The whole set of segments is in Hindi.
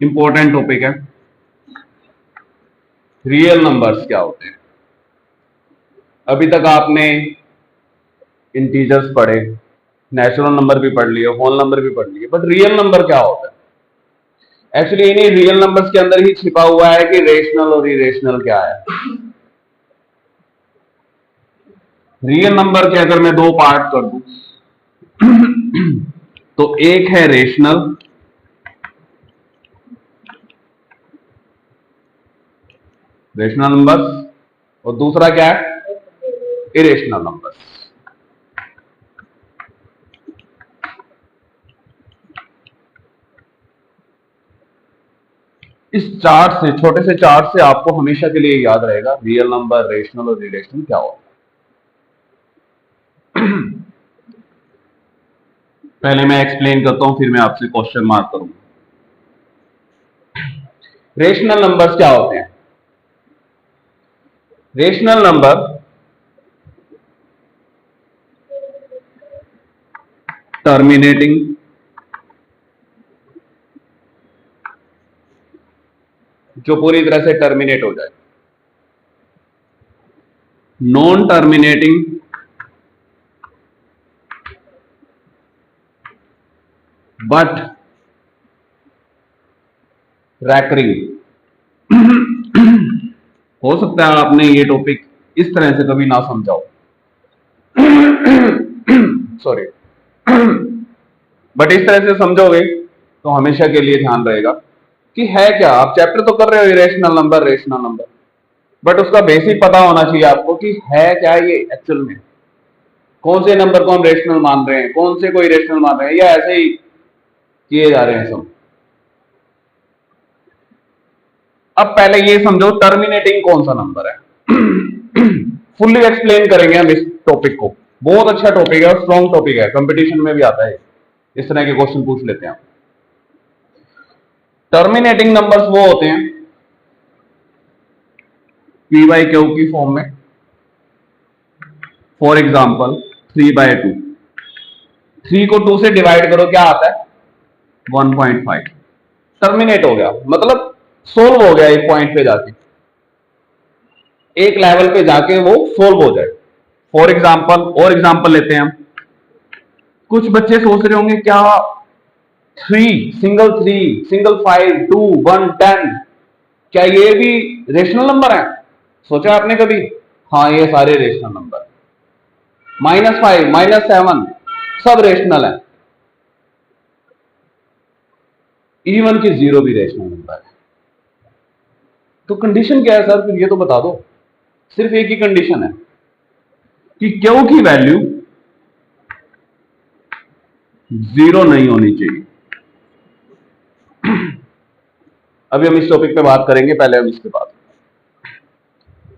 इंपॉर्टेंट टॉपिक है। रियल नंबर्स क्या होते हैं? अभी तक आपने इंटीजर्स पढ़े, नेचुरल नंबर भी पढ़ लिए, होल नंबर भी पढ़ लिए, बट रियल नंबर क्या होता है? एक्चुअली इन्हीं रियल नंबर्स के अंदर ही छिपा हुआ है कि रेशनल और इरेशनल क्या है। रियल नंबर के अगर मैं दो पार्ट कर दूं तो एक है रेशनल, रेशनल नंबर्स, और दूसरा क्या है? Irrational numbers. इस चार्ट से, छोटे से चार्ट से आपको हमेशा के लिए याद रहेगा रियल नंबर, रेशनल और इरेशनल क्या होता है। पहले मैं एक्सप्लेन करता हूं, फिर मैं आपसे क्वेश्चन मार्क करूंगा। रेशनल नंबर्स क्या होते हैं? रेशनल नंबर टर्मिनेटिंग, जो पूरी तरह से टर्मिनेट हो जाए। Non terminating, but recurring. हो सकता है आपने ये टॉपिक इस तरह से कभी ना समझाओ, सॉरी, बट इस तरह से समझोगे तो हमेशा के लिए ध्यान रहेगा कि है क्या। आप चैप्टर तो कर रहे हो irrational number, rational number, but उसका बेसिक पता होना चाहिए आपको कि है क्या ये एक्चुअल में। कौन से नंबर को हम रेशनल मान रहे हैं, कौन से को इरेशनल मान रहे हैं, या ऐसे ही किए जा रहे हैं सब। अब पहले ये समझो टर्मिनेटिंग कौन सा नंबर है। फुल्ली एक्सप्लेन करेंगे हम इस टॉपिक को। बहुत अच्छा टॉपिक है और स्ट्रॉन्ग टॉपिक है, कंपटीशन में भी आता है, इस तरह के क्वेश्चन पूछ लेते हैं। टर्मिनेटिंग नंबर्स वो होते हैं पी बाई क्यू की फॉर्म में। फॉर एग्जाम्पल 3/2, 3 को 2 से डिवाइड करो, क्या आता है? 1.5। टर्मिनेट हो गया, मतलब सोल्व हो गया, एक पॉइंट पे जाके, एक लेवल पे जाके वो सोल्व हो जाए। फॉर एग्जाम्पल, और एग्जाम्पल लेते हैं हम। कुछ बच्चे सोच रहे होंगे क्या 3, सिंगल 5, 2, 1, 10, क्या ये भी रेशनल नंबर है? सोचा आपने कभी? हाँ, ये सारे रेशनल नंबर। -5, -7 सब रेशनल है। इवन की 0 भी रेशनल नंबर है। तो कंडीशन क्या है सर, फिर ये तो बता दो। सिर्फ एक ही कंडीशन है कि क्यू की वैल्यू 0 नहीं होनी चाहिए। अभी हम इस टॉपिक पे बात करेंगे, पहले हम इसके बाद।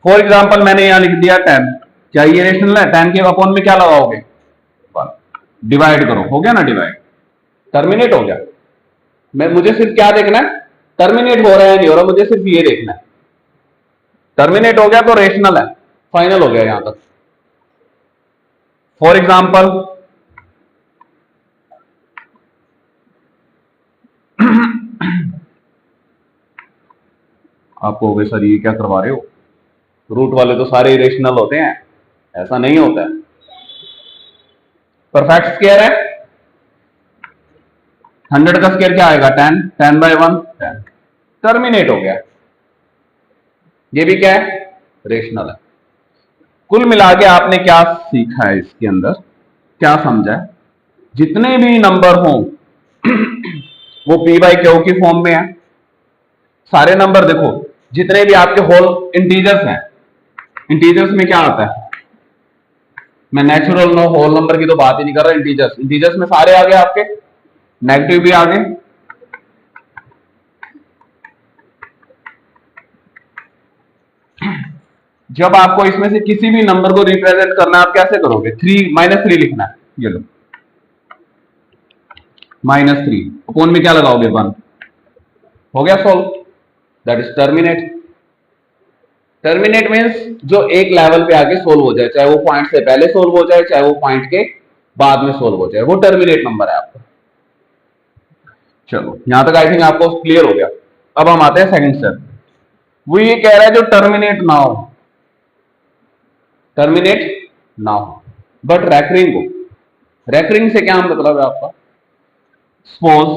फॉर एग्जाम्पल मैंने यहां लिख दिया 10, क्या ये रेशनल है? 10 के अपॉन में क्या लगाओगे? डिवाइड करो, हो गया ना डिवाइड, टर्मिनेट हो गया। मुझे सिर्फ क्या देखना है? टर्मिनेट हो रहा है नहीं हो रहा, मुझे सिर्फ ये देखना है। टर्मिनेट हो गया तो रेशनल है, फाइनल हो गया यहां तक। फॉर एग्जाम्पल आपको हो गए सर ये क्या करवा रहे हो, रूट वाले तो सारे इरेशनल होते हैं। ऐसा नहीं होता है। परफेक्ट स्क्वायर है, 100 का स्क्वायर क्या आएगा? 10, 10/1 10। टर्मिनेट हो गया, ये भी क्या है? रेशनल है। कुल मिला के आपने क्या सीखा है इसके अंदर, क्या समझा है? जितने भी नंबर हों वो पी बाई क्यू की फॉर्म में है। सारे नंबर देखो, जितने भी आपके होल इंटीजर्स हैं, इंटीजर्स में क्या आता है? मैं नेचुरल नो होल नंबर की तो बात ही नहीं कर रहा, इंटीजर्स, इंटीजर्स में सारे आ गए आपके, नेगेटिव भी आ गए। जब आपको इसमें से किसी भी नंबर को रिप्रेजेंट करना है, आप कैसे करोगे? 3 -3 लिखना है, ये लो -3, अपॉन में क्या लगाओगे? 1, हो गया solve. That is terminate. Terminate means जो एक लेवल पे आके सोल्व हो जाए, चाहे वो पॉइंट से पहले सोल्व हो जाए, चाहे वो पॉइंट के बाद में सोल्व हो जाए, वो टर्मिनेट नंबर है आपका। चलो यहां तक आई थिंक आपको क्लियर हो गया। अब हम आते हैं सेकंड स्टेप। वो ये कह रहा है जो टर्मिनेट ना हो, टर्मिनेट ना हो बट रैकरिंग हो। रैकरिंग से क्या मतलब है आपका? सपोज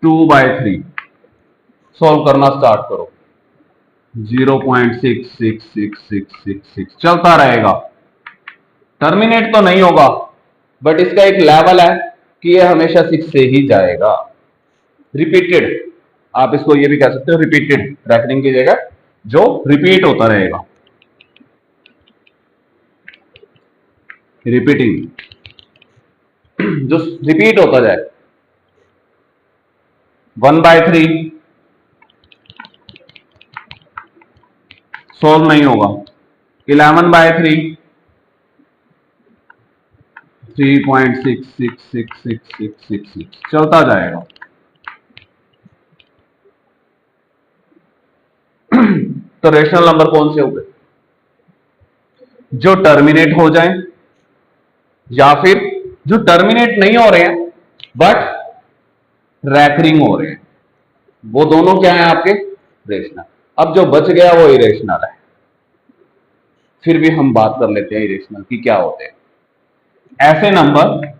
2/3 सॉल्व करना स्टार्ट करो, 0.66666 चलता रहेगा, टर्मिनेट तो नहीं होगा बट इसका एक लेवल है कि ये हमेशा 6 से ही जाएगा। रिपीटेड, आप इसको ये भी कह सकते हो रिपीटेड, रैकरिंग की जगह जो रिपीट होता रहेगा, रिपीटिंग, जो रिपीट होता जाए। 1/3 सॉल्व नहीं होगा, 11/3 3.666666 चलता जाएगा। तो रेशनल नंबर कौन से हो गए? जो टर्मिनेट हो जाए या फिर जो टर्मिनेट नहीं हो रहे हैं बट रैकरिंग हो रहे हैं, वो दोनों क्या है आपके? रेशनल। अब जो बच गया वो इरेशनल है। फिर भी हम बात कर लेते हैं इरेशनल की क्या होते हैं। ऐसे नंबर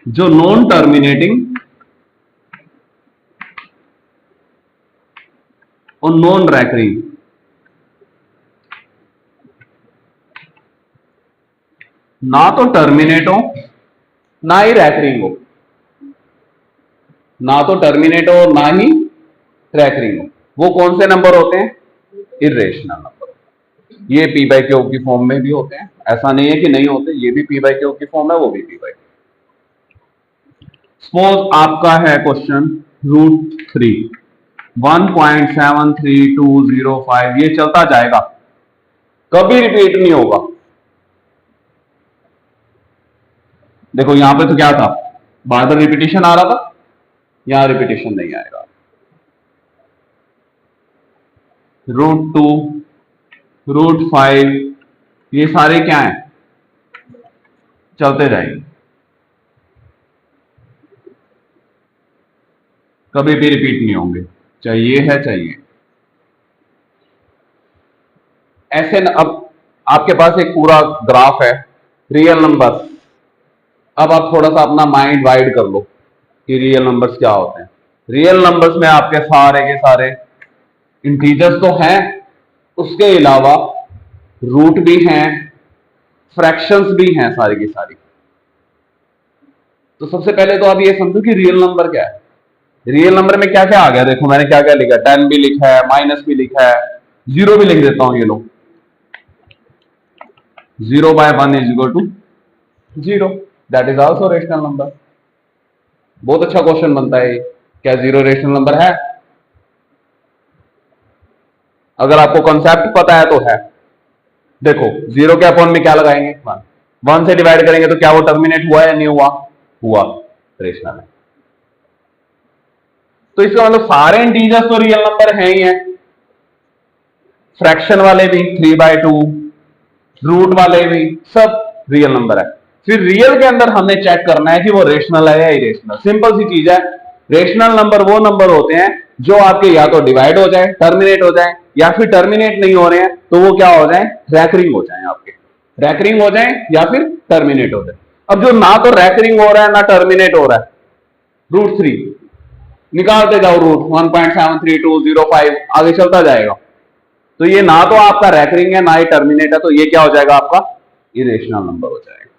जो नॉन टर्मिनेटिंग और नॉन रैकरिंग, ना तो टर्मिनेट हो ना ही रैकरिंग हो, ना तो टर्मिनेट हो ना ही रैकरिंग हो, वो कौन से नंबर होते हैं? Irrational number. ये पी बाई क्यू की फॉर्म में भी होते हैं, ऐसा नहीं है कि नहीं होते, ये भी पी बाई क्यू की फॉर्म है, वो भी पी बाई। सपोज आपका है क्वेश्चन √3 1.73205, ये चलता जाएगा, कभी रिपीट नहीं होगा। देखो यहां पे तो क्या था, बार बार रिपीटिशन आ रहा था, यहां रिपीटिशन नहीं आएगा। √2 √5 ये सारे क्या हैं? चलते जाएंगे, कभी भी रिपीट नहीं होंगे, चाहे ये है चाहे ये। ऐसे अब आपके पास एक पूरा ग्राफ है रियल नंबर्स। अब आप थोड़ा सा अपना माइंड वाइड कर लो कि रियल नंबर्स क्या होते हैं। रियल नंबर्स में आपके सारे के सारे इंटीजर्स तो हैं, उसके अलावा रूट भी हैं, फ्रैक्शंस भी हैं, सारी की सारी। तो सबसे पहले तो आप ये समझो कि रियल नंबर क्या है। रियल नंबर में क्या क्या आ गया, देखो मैंने क्या क्या लिखा, 10 भी लिखा है, माइनस भी लिखा है, 0 भी लिख देता हूं, ये लो 0/1 = 0, that is also rational number. बहुत अच्छा क्वेश्चन बनता है, क्या 0 रेशनल नंबर है? अगर आपको कॉन्सेप्ट पता है तो है। देखो 0 के अपॉन में क्या लगाएंगे? 1, 1 से डिवाइड करेंगे तो क्या वो टर्मिनेट हुआ या नहीं हुआ? हुआ, रेशनल है। तो इसका मतलब सारे इंटीजर्स तो रियल नंबर हैं ही हैं, फ्रैक्शन वाले भी 3/2, रूट वाले भी सब रियल नंबर है। फिर रियल के अंदर हमने चेक करना है कि वो रेशनल है या इरेशनल। सिंपल सी चीज है, रेशनल नंबर वो नंबर होते हैं जो आपके या तो डिवाइड हो जाए, टर्मिनेट हो जाए, या फिर टर्मिनेट नहीं हो रहे हैं तो वो क्या हो जाए? रैकरिंग हो जाए, आपके रैकरिंग हो जाए या फिर टर्मिनेट हो जाए। अब जो ना तो रैकरिंग हो रहा है ना टर्मिनेट हो रहा है, √3 निकालते जाओ, रूट 1.73205 आगे चलता जाएगा, तो ये ना तो आपका रैकरिंग है ना ही टर्मिनेट है, तो ये क्या हो जाएगा? आपका इरेशनल नंबर हो जाएगा।